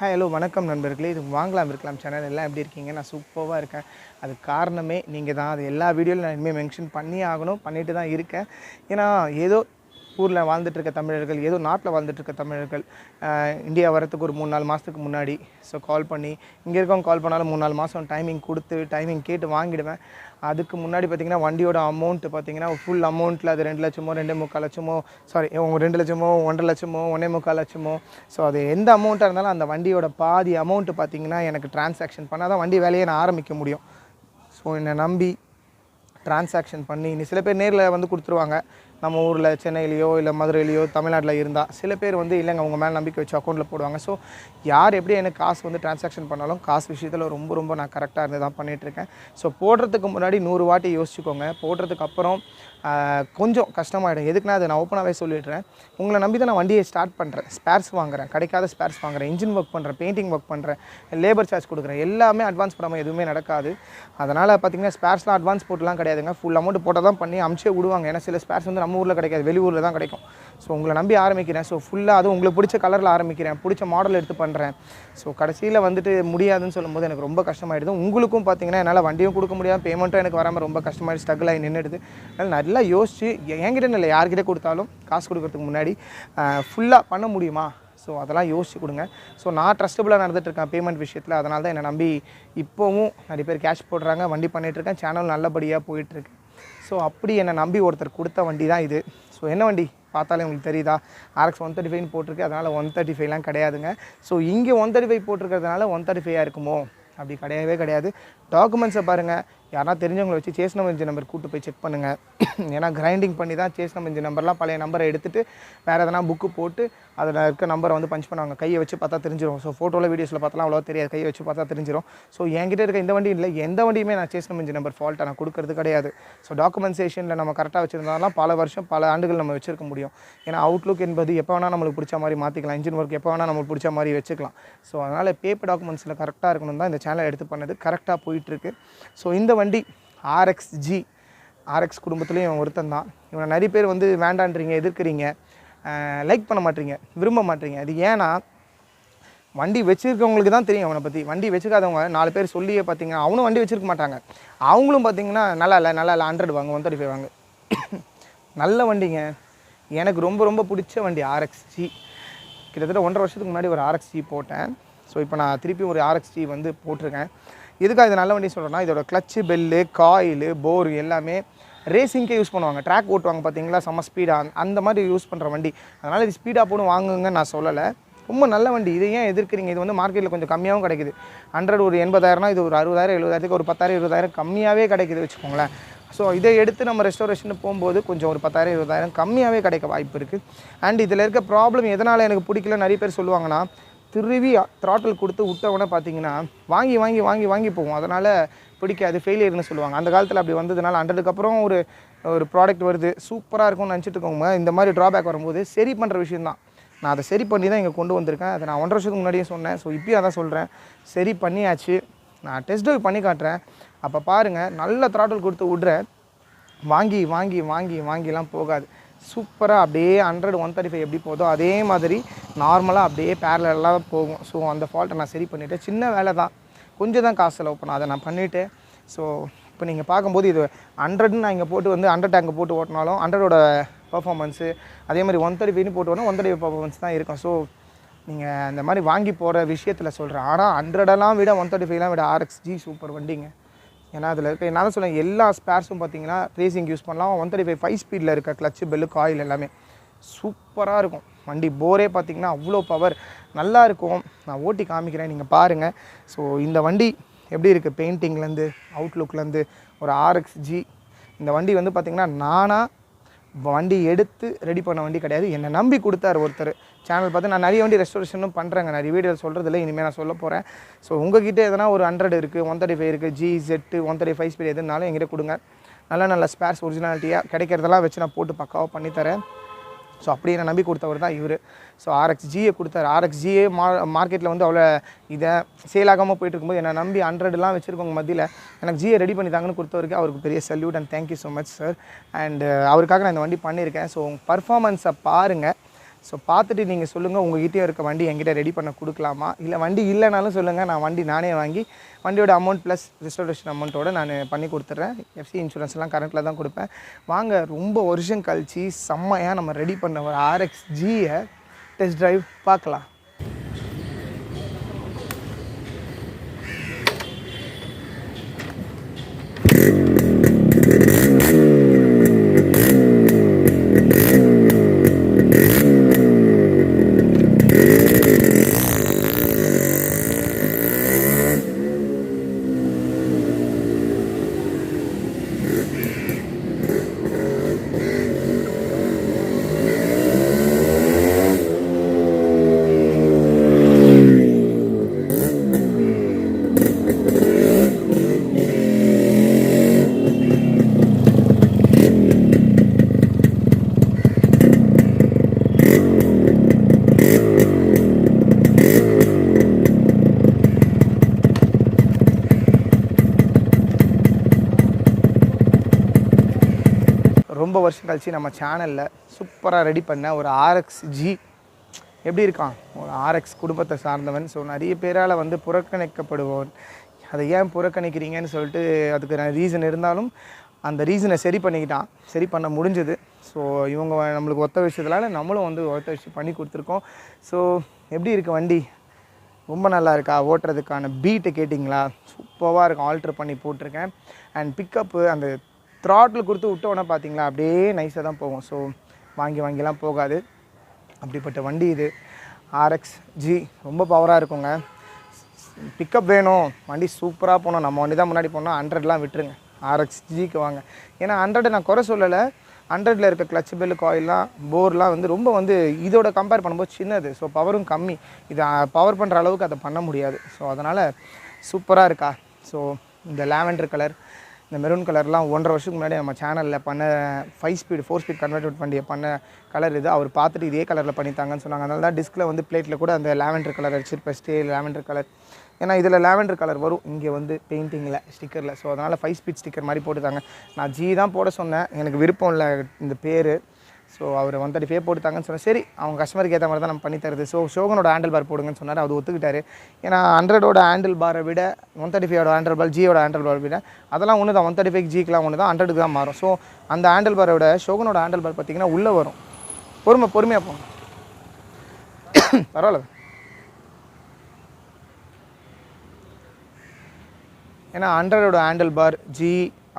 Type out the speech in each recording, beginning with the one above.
Hi hello வணக்கம் நண்பர்களே. இது வாங்கலாம் விற்கலாம் சேனல். எல்லாம் எப்படி இருக்கீங்க? நான் சூப்பராக இருக்கேன். அதுக்கு காரணமே நீங்கள் தான். அது எல்லா வீடியோவில் நான் இனிமேல் மென்ஷன் பண்ணியே ஆகணும், பண்ணிட்டு தான் இருக்கேன். ஏன்னா ஏதோ ஊரில் வாழ்ந்துட்டுருக்க தமிழர்கள், ஏதோ நாட்டில் வாழ்ந்துட்டுருக்க தமிழர்கள் இந்தியா வரத்துக்கு ஒரு 3-4 மாதத்துக்கு முன்னாடி கால் பண்ணி, இங்கே இருக்கவங்க கால் பண்ணாலும் 3-4 மாதம் டைமிங் கொடுத்து டைமிங் கேட்டு வாங்கிடுவேன். அதுக்கு முன்னாடி பார்த்திங்கன்னா வண்டியோட அமௌண்ட்டு பார்த்திங்கன்னா ஃபுல் அமௌண்ட்டில் அது 2 லட்சமோ 2.25 லட்சமோ சாரி 2 லட்சமோ 1.5 லட்சமோ 1.25 லட்சமோ அது எந்த அமௌண்ட்டாக இருந்தாலும் அந்த வண்டியோட பாதி அமௌண்ட்டு பார்த்திங்கன்னா எனக்கு டிரான்சாக்ஷன் பண்ணால் தான் வண்டி வேலையை நான் ஆரம்பிக்க முடியும். என்னை நம்பி டிரான்சாக்ஷன் பண்ணி சில பேர் நேரில் வந்து கொடுத்துருவாங்க. நம்ம ஊரில் சென்னையிலையோ இல்லை மதுரையிலையோ தமிழ்நாட்டில் இருந்தால் சில பேர் வந்து இல்லைங்க உங்கள் மேலே நம்பிக்கை வச்சு அக்கௌண்ட்டில் போடுவாங்க. யார் எப்படி எனக்கு காசு வந்து டிரான்சாக்ஷன் பண்ணாலும் காசு விஷயத்தில் ரொம்ப நான் கரெக்டாக இருந்து தான் பண்ணிகிட்ருக்கேன். போடுறதுக்கு முன்னாடி 100 வாட்டி யோசிச்சுக்கோங்க. போடுறதுக்கு அப்புறம் கொஞ்சம் கஷ்டமாயிடும். எதுக்குன்னா அதை நான் ஓப்பனாகவே சொல்லிடுறேன். உங்களை நம்பி தான் நான் வண்டியை ஸ்டார்ட் பண்ணுறேன். ஸ்பேர்ஸ் வாங்குறேன், கிடைக்காத ஸ்பேர்ஸ் வாங்குறேன், இன்ஜின் ஒர்க் பண்ணுறேன், பெயிண்டிங் ஒர்க் பண்ணுறேன், லேபர் சார்ஜ் கொடுக்குறேன். எல்லாமே அட்வான்ஸ் பண்ணாமல் எதுவுமே நடக்காது. அதனால் பார்த்திங்கன்னா ஸ்பேர்ஸ்லாம் அட்வான்ஸ் போட்டுலாம் கிடையாதுங்க. ஃபுல் அமௌண்ட் போட்டால் தான் பண்ணி அமுச்சே விடுவாங்க. ஏன்னா சில ஸ்பேர்ஸ் வந்து நம்ம ஊரில் கிடைக்காது, வெளியூரில் தான் கிடைக்கும். உங்களை நம்பி ஆரம்பிக்கிறேன். ஃபுல்லாக அதுவும் உங்களுக்கு பிடிச்ச கலரில் ஆரம்பிக்கிறேன், பிடிச்ச மாடல் எடுத்து பண்ணுறேன். கடைசியில் வந்துட்டு முடியாதுன்னு சொல்லும்போது எனக்கு ரொம்ப கஷ்டமாயிடுது. உங்களுக்கும் பார்த்திங்கன்னா என்னால் வண்டியும் கொடுக்க முடியாது, பேமெண்ட்டும் எனக்கு வராமல் ரொம்ப கஷ்டமாயிடுது, ஸ்ட்ரகிள் ஆகி நின்றுடுது. அதனால் நல்லா யோசிச்சு என்கிட்ட இல்லை யார்கிட்ட கொடுத்தாலும் காசு கொடுக்கறதுக்கு முன்னாடி ஃபுல்லாக பண்ண முடியுமா அதெல்லாம் யோசிச்சு கொடுங்க. நான் ட்ரஸ்டபுளாக நடந்துகிட்ருக்கேன் பேமெண்ட் விஷயத்தில். அதனால தான் என்னை நம்பி இப்போவும் நிறைய பேர் கேஷ் போடுறாங்க, வண்டி பண்ணிகிட்ருக்கேன், சேனல் நல்லபடியாக போயிட்டுருக்கு. அப்படி என்னை நம்பி ஒருத்தர் கொடுத்த வண்டி தான் இது. என்ன வண்டி பார்த்தாலே உங்களுக்கு தெரியுதா? RX 135 போட்டிருக்கு. அதனால் 135லாம் கிடையாதுங்க. இங்கே 135 போட்டிருக்கிறதுனால 135 இருக்குமோ? அப்படி கிடையவே கிடையாது. டாக்குமெண்ட்ஸை பாருங்கள். யாரா தெரிஞ்சவங்களை வச்சு சேஸ் நம்பர் இன்ஜின் நம்பர் கூட்டு போய் செக் பண்ணுங்கள். ஏன்னா கிரைண்டிங் பண்ணி தான் சேஸ் நம்பர் இன்ஜின் நம்பர்லாம் பழைய நம்பரை எடுத்துகிட்டு வேறு எதனா புக்கு போட்டு அதில் இருக்க நம்பரை வந்து பஞ்ச் பண்ணுவாங்க. கையை வச்சு பார்த்தா தெரிஞ்சிடும். ஃபோட்டோவில் வீடியோஸில் பார்த்தாலாம் அவ்வளோ தெரியாது, கையை வச்சு பார்த்தா தெரிஞ்சிடும். என்கிட்ட இருக்க இந்த வண்டி இல்லை, எந்த வண்டியுமே நான் சேஸ் நம்பர் இன்ஜின் நம்பர் ஃபால்ட்டை நான் கொடுக்கறது கிடையாது. டாக்குமெண்டேஷனில் நம்ம கரெக்டாக வச்சுருந்தாலும் பல வருஷம் பல ஆண்டுகள் நம்ம வச்சுருக்க முடியும். ஏன்னா அவுட்லுக் என்பது எப்போ வேணால் நம்மளுக்கு பிடிச்ச மாதிரி மாற்றிக்கலாம், இன்ஜின் ஒர்க் எப்போ வேணால் நம்மளுக்கு பிடிச்ச மாதிரி வச்சுக்கலாம். அதனால் பேப்பர் டாக்குமெண்ட்ஸில் கரெக்டாக இருக்கணும் தான் இந்த சேனலை எடுத்து பண்ணது. கரெக்டாக போயிட்டுருக்கு. இந்த வண்டி RX குடும்பத்துலேயும் இவன் ஒருத்தன் தான். இவனை நிறைய பேர் வந்து வேண்டான்றீங்க, எதிர்க்கிறீங்க, லைக் பண்ண மாட்டீங்க, விரும்ப மாட்டீங்க. அது ஏன்னா வண்டி வச்சுருக்கவங்களுக்கு தான் தெரியும் அவனை பற்றி. வண்டி வச்சுக்காதவங்க 4 பேர் சொல்லியே பார்த்தீங்கன்னா அவனும் வண்டி வச்சுருக்க மாட்டாங்க. அவங்களும் பார்த்தீங்கன்னா நல்லா இல்லை 100 வாங்க, 135 வாங்க. நல்ல வண்டிங்க. எனக்கு ரொம்ப பிடிச்ச வண்டி RXG. கிட்டத்தட்ட 1.5 வருஷத்துக்கு முன்னாடி ஒரு RXG போட்டேன். இப்போ நான் திருப்பி ஒரு RXG வந்து போட்டிருக்கேன். எதுக்காக இது நல்ல வண்டி சொல்கிறேன்னா, இதோட கிளச்சு, பெல்லு, காயிலு, போர் எல்லாமே ரேசிங்க்கே யூஸ் பண்ணுவாங்க. ட்ராக் ஓட்டுவாங்க பார்த்தீங்களா, செம்ம ஸ்பீடாக, அந்த மாதிரி யூஸ் பண்ணுற வண்டி. அதனால் இது ஸ்பீடாக போட்டு வாங்குங்க நான் சொல்லலை. ரொம்ப நல்ல வண்டி. இதை ஏன் எதிர்க்கிறீங்க? இது வந்து மார்க்கெட்டில் கொஞ்சம் கம்மியாகவும் கிடைக்குது. 100 ஒரு 80,000, இது ஒரு 60,000 70,000 ஒரு 10,000 20,000 கம்மியாகவே கிடைக்குது வச்சுக்கோங்களேன். இதை எடுத்து நம்ம ரெஸ்டாரேஷன் போகும்போது கொஞ்சம் ஒரு 10,000 20,000 கம்மியாகவே கிடைக்க வாய்ப்பு இருக்குது. அண்ட் இதில் இருக்க ப்ராப்ளம் எதனால் எனக்கு பிடிக்கல நிறைய பேர் சொல்லுவாங்கன்னா, திருவி த்ராட்டில் கொடுத்து விட்டவொடனே பார்த்தீங்கன்னா வாங்கி போகும். அதனால் பிடிக்காது, ஃபெயிலியர்னு சொல்லுவாங்க. அந்த காலத்தில் அப்படி வந்ததுனால 100க்கு அப்புறம் ஒரு ப்ராடக்ட் வருது, சூப்பராக இருக்கும்னு நினச்சிட்டு இருக்கோங்க. இந்த மாதிரி ட்ராபேக் வரும்போது சரி பண்ணுற விஷயந்தான். நான் அதை சரி பண்ணி தான் இங்கே கொண்டு வந்திருக்கேன். அதை நான் 1.5 வருஷத்துக்கு முன்னாடியே சொன்னேன். இப்பயும் அதான் சொல்கிறேன். சரி பண்ணியாச்சு. நான் டெஸ்ட் ட்ரைவ் பண்ணி காட்டுறேன். அப்போ பாருங்கள், நல்ல த்ராட்டில் கொடுத்து விட்றேன். வாங்கிலாம் போகாது. சூப்பராக அப்படியே 100 135 எப்படி போதோ அதே மாதிரி நார்மலாக அப்படியே பேரலாக போகும். அந்த ஃபால்ட்டை நான் சரி பண்ணிவிட்டேன். சின்ன வேலை தான், கொஞ்சம் தான் காசு செலவு பண்ணேன், அதை நான் பண்ணிவிட்டேன். இப்போ நீங்கள் பார்க்கும்போது இது 100ன்னு நான் இங்கே போட்டு வந்து 100 டேங்க் போட்டு ஓட்டினாலும் 100ஓட பர்ஃபார்மன்ஸு அதே மாதிரி 135 போட்டு ஓட்டினா 135 பர்ஃபார்மன்ஸ் தான் இருக்கும். நீங்கள் அந்த மாதிரி வாங்கி போகிற விஷயத்தில் சொல்கிறேன். ஆனால் 100எல்லாம் விட 135லாம் விட RXG சூப்பர் வண்டிங்க. ஏன்னா அதில் இருக்க நான் தான் சொல்லுவேன், எல்லா ஸ்பேர்ஸும் பார்த்தீங்கன்னா ரேசிங் யூஸ் பண்ணலாம். 135 5 ஸ்பீடில் இருக்க கிளச்சு, பெல்லு, காயில் எல்லாமே சூப்பராக இருக்கும். வண்டி போரே பார்த்திங்கன்னா அவ்வளோ பவர் நல்லா இருக்கும். நான் ஓட்டி காமிக்கிறேன், நீங்கள் பாருங்கள். இந்த வண்டி எப்படி இருக்குது பெயிண்டிங்லேருந்து அவுட்லுக்லேருந்து ஒரு RXG. இந்த வண்டி வந்து பார்த்திங்கன்னா நானாக வண்டி எடுத்து ரெடி பண்ண வண்டி கிடையாது. என்னை நம்பி கொடுத்தாரு ஒருத்தர். சேனல் பார்த்து நான் நிறைய வண்டி ரெஸ்டோரேஷனும் பண்ணுறேங்க, நிறைய வீடியோ சொல்கிறதில்ல, இனிமேல் நான் சொல்ல போகிறேன். உங்கள்கிட்ட எதனா ஒரு 100 இருக்குது, 135 இருக்குது, GZ 135 ஸ்பீட் எதுனாலும் எங்கிட்ட கொடுங்க. நல்ல ஸ்பேர்ஸ் ஒரிஜினாலிட்டியாக கிடைக்கிறதெல்லாம் வச்சு நான் போட்டு பக்காவாக பண்ணித்தரேன். அப்படியே நான் நம்பி கொடுத்தவர் தான் இவர். RXGயை கொடுத்தாரு. RXGயே மார்க்கெட்டில் வந்து அவ்வளோ இதை சேலாகாமல் போயிட்டு இருக்கும்போது என்னை நம்பி 100லாம் வச்சுருக்கவங்க மத்தியில் எனக்கு ஜியை ரெடி பண்ணி தாங்கன்னு கொடுத்தவருக்கு அவருக்கு பெரிய salute and thank you so much sir. And அவருக்காக நான் இந்த வண்டி பண்ணியிருக்கேன். பர்ஃபார்மன்ஸை பாருங்கள். ஸோ பார்த்துட்டு நீங்கள் சொல்லுங்கள் உங்கள்கிட்டயும் இருக்க வண்டி என்கிட்ட ரெடி பண்ண கொடுக்கலாமா, இல்லை வண்டி இல்லைனாலும் சொல்லுங்கள், நான் வண்டி நானே வாங்கி வண்டியோட அமௌண்ட் ப்ளஸ் ரெஸ்டோரேஷன் அமௌண்ட்டோடு நான் பண்ணி கொடுத்துட்றேன். எஃப்சி இன்சூரன்ஸ்லாம் கரண்ட்டில் தான் கொடுப்பேன். வாங்க ரொம்ப வருஷம் கழித்து செம்மையாக நம்ம ரெடி பண்ண ஒரு RXGயை டெஸ்ட் ட்ரைவ் பார்க்கலாம். ரொம்ப வருஷம் கழிச்சு நம்ம சேனலில் சூப்பராக ரெடி பண்ண ஒரு RXG எப்படி இருக்கான், ஒரு RX குடும்பத்தை சார்ந்தவன். ஸோ நிறைய பேரால் வந்து புறக்கணிக்கப்படுவோம். அதை ஏன் புறக்கணிக்கிறீங்கன்னு சொல்லிட்டு அதுக்கு ரீசன் இருந்தாலும் அந்த ரீசனை சரி பண்ணிக்கிட்டான், சரி பண்ண முடிஞ்சது. ஸோ இவங்க நம்மளுக்கு ஒத்த விஷயத்தினால நம்மளும் வந்து ஒத்த விஷயம் பண்ணி கொடுத்துருக்கோம். ஸோ எப்படி இருக்குது வண்டி, ரொம்ப நல்லா இருக்கா, ஓட்டுறதுக்கான பீட்டை கேட்டிங்களா, சூப்பராக இருக்கும். ஆல்ட்ரு பண்ணி போட்டிருக்கேன். அண்ட் பிக்கப்பு அந்த த்ராட்டில் கொடுத்து விட்டோன்னா பார்த்தீங்களா அப்படியே நைஸாக தான் போகும். ஸோ வாங்கிலாம் போகாது, அப்படிப்பட்ட வண்டி இது RXG. ரொம்ப பவராக இருக்குங்க. பிக்கப் வேணும், வண்டி சூப்பராக போனோம், நம்ம வண்டி தான் முன்னாடி போனோம். 100லாம் விட்டுருங்க, RXGக்கு வாங்க. ஏன்னா 100 நான் குறை சொல்லலை, 100ல் இருக்க கிளச் பெல் காயிலாம் போர்லாம் வந்து ரொம்ப வந்து இதோட கம்பேர் பண்ணும்போது சின்னது. ஸோ பவரும் கம்மி, இதை பவர் பண்ணுற அளவுக்கு அதை பண்ண முடியாது. ஸோ அதனால் சூப்பராக இருக்கா. ஸோ இந்த லாவெண்டர் கலர், இந்த மெரூன் கலர்லாம் 1.5 வருஷத்துக்கு முன்னாடி நம்ம சேனலில் பண்ண 5 ஸ்பீட் 4 ஸ்பீட் கன்வெர்ட் வண்டியை பண்ண கலர் இது. அவர் பார்த்துட்டு இதே கலரில் பண்ணித்தாங்கன்னு சொன்னாங்க. அதனால தான் டிஸ்கில் வந்து பிளேட்டில் கூட அந்த லாவெண்டர் கலர் அடிச்சிருப்பேன், ஸ்டே லாவெண்டர் கலர். ஏன்னா இதில் லாவெண்டர் கலர் வரும் இங்கே வந்து பெயிண்டிங்கில் ஸ்டிக்கரில். ஸோ அதனால் 5 ஸ்பீட் ஸ்டிக்கர் மாதிரி போட்டுத்தாங்க. நான் G தான் போட சொன்னேன், எனக்கு விருப்பம் இல்லை இந்த பேர். ஸோ அவர் 135 போட்டுத்தாங்கன்னு சொன்னேன். சரி, அவங்க கஸ்டமருக்கு ஏற்ற மாதிரி தான் நம்ம பண்ணி தருது. ஸோ ஷோகனோட ஹேண்டில் பார் போடுங்கன்னு சொன்னார், அது ஒத்துக்கிட்டாரு. ஏன்னா 100ஓட ஹேண்டில் பாரை விட 135ஓட ஹேண்டில் பார், Gயோட ஹேண்டில் பார் விட அதெல்லாம் ஒன்று தான். 135 Gக்கெலாம் ஒன்று தான், 100க்கு தான் மாறும். ஸோ அந்த ஹேண்டில் பாரோட ஷோகனோட ஹேண்டில் பார் பார்த்திங்கன்னா உள்ளே வரும். பொறுமையாக போங்க, பரவாயில்ல. ஏன்னா 100ஓட ஹேண்டில் பார் G,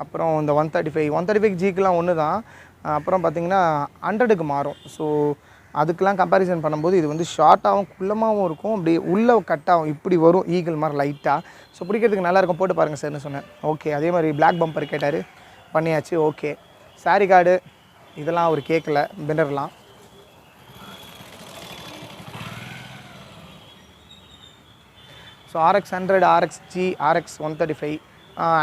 அப்புறம் இந்த 135 Gக்கெலாம் ஒன்று தான். அப்புறம் பார்த்திங்கன்னா 100க்கு மாறும். ஸோ அதுக்கெலாம் கம்பேரிசன் பண்ணும்போது இது வந்து ஷார்ட்டாகவும் குள்ளமாகவும் இருக்கும், அப்படி உள்ளே கட்டாகும், இப்படி வரும் ஈகிள் மாதிரி லைட்டாக. ஸோ பிடிக்கிறதுக்கு நல்லாயிருக்கும், போட்டு பாருங்கள் சார்னு சொன்னேன். ஓகே. அதே மாதிரி பிளாக் பம்பர் கேட்டார், பண்ணியாச்சு. ஓகே. சாரி கார்டு இதெல்லாம் அவர் கேட்கல, பெண்டர்லாம். So RX100, RXG, RX135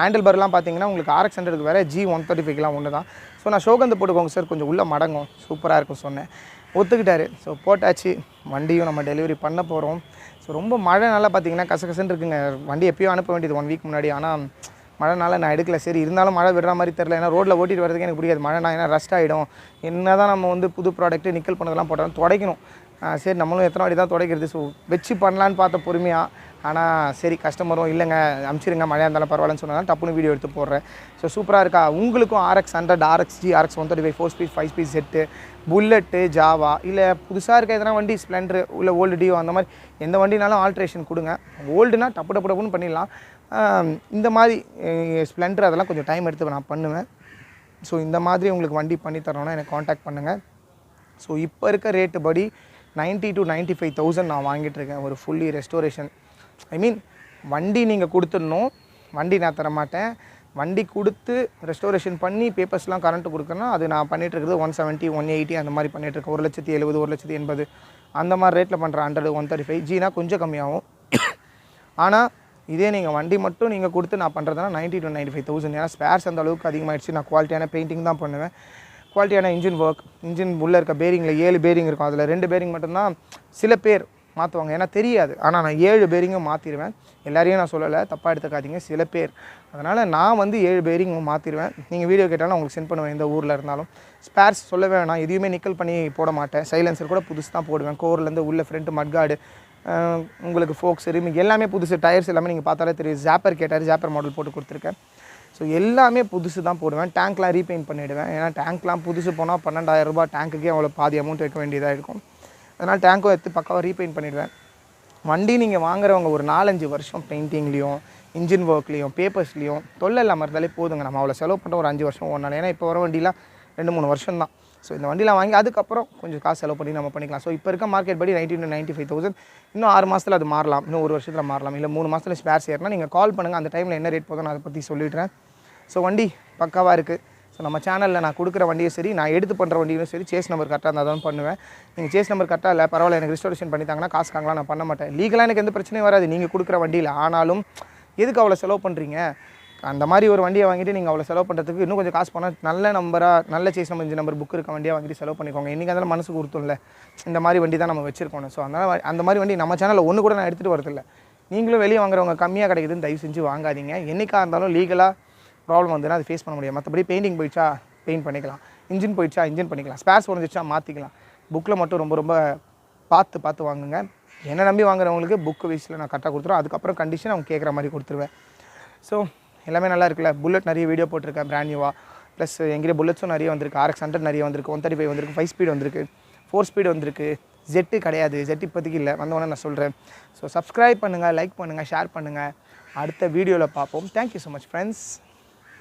handle பார்லாம் பார்த்தீங்கன்னா உங்களுக்கு RX100க்கு வேறு, G135லாம் ஒன்று தான். ஸோ நான் ஷோகந்து போட்டுக்கோங்க சார், கொஞ்சம் உள்ளே மடங்கும், சூப்பராக இருக்கும் சொன்னேன். ஒத்துக்கிட்டாரு. ஸோ போட்டாச்சு, வண்டியும் நம்ம டெலிவரி பண்ண போகிறோம். ஸோ ரொம்ப மழை நல்லா பார்த்தீங்கன்னா கசகசன்னு இருக்குங்க. வண்டி எப்போயோ அனுப்ப வேண்டியது 1 வீக் முன்னாடி, ஆனால் மழைனால நான் எடுக்கல. சரி இருந்தாலும் மழை விடுற மாதிரி தெரில, ஏன்னா ரோட்டில் ஓட்டிட்டு வரதுக்கு எனக்கு பிடிக்காது மழைனா. ஏன்னா ரஸ்ட் ஆகிடும். என்ன தான் நம்ம வந்து புது ப்ராடக்ட்டு நிக்கல் பண்ணதெல்லாம் போட்டாலும் துடைக்கணும். சரி நம்மளும் எத்தனை வாட்டி தான் துடைக்கிறது. ஸோ வச்சு பண்ணலான்னு பார்த்த பொறுமையாக. ஆனால் சரி கஸ்டமரும் இல்லைங்க அனுப்பிச்சிருங்க மழையாக இருந்தாலும் பரவாயில்லன்னு சொன்னால் டப்புன்னு வீடியோ எடுத்து போடுறேன். ஸோ சூப்பராக இருக்கா. உங்களுக்கும் RX100, RXG, RX135 4 speed 5 speed set, bullet, Java, இல்லை புதுசாக இருக்க எதனா வண்டி ஸ்ப்ளெண்டர், இல்லை ஓல்டு டியோ, அந்த மாதிரி எந்த வண்டினாலும் ஆல்ட்ரேஷன் கொடுங்க. ஓல்டுனா டப்புன்னு பண்ணிடலாம். இந்த மாதிரி ஸ்ப்ளெண்டர் அதெல்லாம் கொஞ்சம் டைம் எடுத்து நான் பண்ணுவேன். ஸோ இந்த மாதிரி உங்களுக்கு வண்டி பண்ணி தரணும்னா எனக்கு காண்டாக்ட் பண்ணுங்கள். ஸோ இப்போ இருக்க ரேட்டு படி 90 to 95,000 நான் வாங்கிட்டுருக்கேன் ஒரு ஃபுல்லி ரெஸ்டோரேஷன். ஐ மீன் வண்டி நீங்கள் கொடுத்துடணும், வண்டி நான் தர மாட்டேன். வண்டி கொடுத்து ரெஸ்டோரேஷன் பண்ணி பேப்பர்ஸ்லாம் கரண்ட்டு கொடுக்கணும்னா அது நான் பண்ணிகிட்ருக்குது 170, 180 அந்த மாதிரி பண்ணிகிட்ருக்கேன். 1,70,000, 1,80,000 அந்த மாதிரி ரேட்டில் பண்ணுறேன். 100, 135 Gனா கொஞ்சம் கம்மியாகும். ஆனால் இதே நீங்கள் வண்டி மட்டும் நீங்கள் கொடுத்து நான் பண்ணுறதுனா 90 to 95,000. ஏன்னா ஸ்பேர்ஸ் அந்த அளவுக்கு அதிகமாகிடுச்சு. நான் குவாலிட்டியான பெயிண்டிங் தான் பண்ணுவேன், குவாலிட்டியான இன்ஜின் ஒர்க். இன்ஜின் உள்ளே இருக்க பேரிங்கில் 7 பேரிங் இருக்கும், அதில் 2 பேரிங் மட்டும்தான் சில பேர் மாற்றுவாங்க, ஏன்னா தெரியாது. ஆனால் நான் 7 பேரிங்கும் மாற்றிடுவேன். எல்லாரையும் நான் சொல்லலை, தப்பாக எடுத்துக்காதீங்க, சில பேர். அதனால் நான் வந்து 7 பேரிங் மாற்றிடுவேன். நீங்கள் வீடியோ கேட்டாலும் உங்களுக்கு சென்ட் பண்ணுவேன், எந்த ஊரில் இருந்தாலும். ஸ்பேர்ஸ் சொல்லவே வேணாம், எதையுமே நிக்கல் பண்ணி போட மாட்டேன். சைலன்சர் கூட புதுசு தான் போடுவேன். கோர்லேருந்து உள்ள ஃப்ரண்ட்டு மட்கார்டு, உங்களுக்கு ஃபோக்ஸ் ரிமிங் எல்லாமே புதுசு. டயர்ஸ் எல்லாமே நீங்கள் பார்த்தாலே தெரியும். ஜாப்பர் கேட்டார், ஜாப்பர் மாடல் போட்டு கொடுத்துருக்கேன். ஸோ எல்லாமே புதுசு தான் போடுவேன். டேங்க்லாம் ரீபெயிண்ட் பண்ணிவிடுவேன். ஏன்னா டேங்க்லாம் புதுசு போனால் 12,000 ரூபாய் டேங்க்குக்கே அவ்வளோ பாதி அமௌண்ட் வைக்க வேண்டியதாக இருக்கும். அதனால் டேங்க்கும் எடுத்து பக்காவாக ரீபெயிண்ட் பண்ணிவிடுவேன். வண்டி நீங்கள் வாங்குறவங்க ஒரு 4-5 வருஷம் பெயிண்டிங்லேயும் இன்ஜின் ஒர்க்லேயும் பேப்பர்ஸ்லேயும் தொல்லை இல்லாமல் இருந்தாலே போதுங்க. நம்ம அவ்வளோ செலவு பண்ணுற ஒரு 5 வருஷம் ஓடனால. ஏன்னா இப்போ வர வண்டிலாம் 2-3 வருஷம் தான். ஸோ இந்த வண்டிலாம் வாங்கி அதுக்கப்புறம் கொஞ்சம் காசு செலவு பண்ணி நம்ம பண்ணிக்கலாம். ஸோ இப்போ இருக்க மார்க்கெட் படி 90,000-95,000. இன்னும் 6 மாதத்தில் அது மாறலாம், இன்னும் 1 வருஷத்தில் மாறலாம், இல்லை 3 மாதத்தில் ஸ்பேர்ஸ் ஏறினா நீங்கள் கால் பண்ணுங்கள். அந்த டைமில் என்ன ரேட் போதும் நான் அதை பற்றி சொல்லிடுறேன். ஸோ வண்டி பக்காவாக இருக்குது. ஸோ நம்ம சேனலில் நான் கொடுக்குற வண்டியும் சரி, நான் எடுத்து பண்ணுற வண்டியும் சரி, சேஸ் நம்பர் கரெக்டாக இருந்தால் தான் பண்ணுவேன். நீங்கள் சேஸ் நம்பர் கரெக்டாக இல்லை பரவாயில்ல, எனக்கு ரிஸ்டோரேஷன் பண்ணித்தாங்கன்னா காசுக்காங்கலாம் நான் பண்ண மாட்டேன். லீகலாக எனக்கு எந்த பிரச்சனையும் வராது நீங்கள் கொடுக்குற வண்டியில். ஆனாலும் எதுக்கு அவ்வளோ செலவு பண்ணுறீங்க? அந்த மாதிரி ஒரு வண்டியை வாங்கிட்டு நீங்கள் அவ்வளோ செலவு பண்ணுறதுக்கு இன்னும் கொஞ்சம் காசு போனால் நல்ல நம்பராக, நல்ல chassis number, engine number book இருக்க வண்டியாக வாங்கிட்டு செலவு பண்ணிக்கோங்க. இன்றைக்கி அதெல்லாம் மனசுக்கு கொடுத்தும்ல, இந்த மாதிரி வண்டி தான் நம்ம வச்சுருக்கோம். ஸோ அதனால் அந்த மாதிரி வண்டி நம்ம சேனலில் ஒன்று கூட நான் எடுத்துகிட்டு வரதில்லை. நீங்களும் வெளியே வாங்குறவங்க கம்மியாக கிடைக்குதுன்னு தயவு செஞ்சு வாங்காதீங்க. என்றைக்காக இருந்தாலும் லீகலாக ப்ராப்ளம் வந்துன்னா அது ஃபேஸ் பண்ண முடியாது. மற்றபடி பெயிண்டிங் போயிடுச்சா பெயிண்ட் பண்ணிக்கலாம், இன்ஜின் போயிடுச்சா இன்ஜின் பண்ணிக்கலாம், ஸ்பேர்ஸ் உடஞ்சிச்சா மாற்றிக்கலாம். புக்கில் மட்டும் ரொம்ப ரொம்ப பார்த்து வாங்குங்க. என்னை நம்பி வாங்குறவங்களுக்கு புக்கு வைஸில் நான் கரெக்டாக கொடுத்துருவேன். அதுக்கப்புறம் கண்டிஷன் அவங்க கேட்குற மாதிரி கொடுத்துருவேன். ஸோ எல்லாமே நல்லா இருக்குல்ல. புல்லட் நிறைய வீடியோ போட்டிருக்கேன் பிராண்ட் நியூவாக. ப்ளஸ் எங்கிட்ட புல்லட்ஸும் நிறைய வந்திருக்கு. RX100 நிறைய வந்திருக்கு, 135 வந்திருக்கு, 5 ஸ்பீட் வந்திருக்கு, 4 ஸ்பீட் வந்திருக்கு. ஜெட்டு கிடையாது, ஜெட் இப்போதைக்கு இல்லை, வந்தவொடனே நான் சொல்கிறேன். ஸோ சப்ஸ்கிரைப் பண்ணுங்கள், லைக் பண்ணுங்கள், ஷேர் பண்ணுங்கள். அடுத்த வீடியோவில் பார்ப்போம். Thank you so much friends.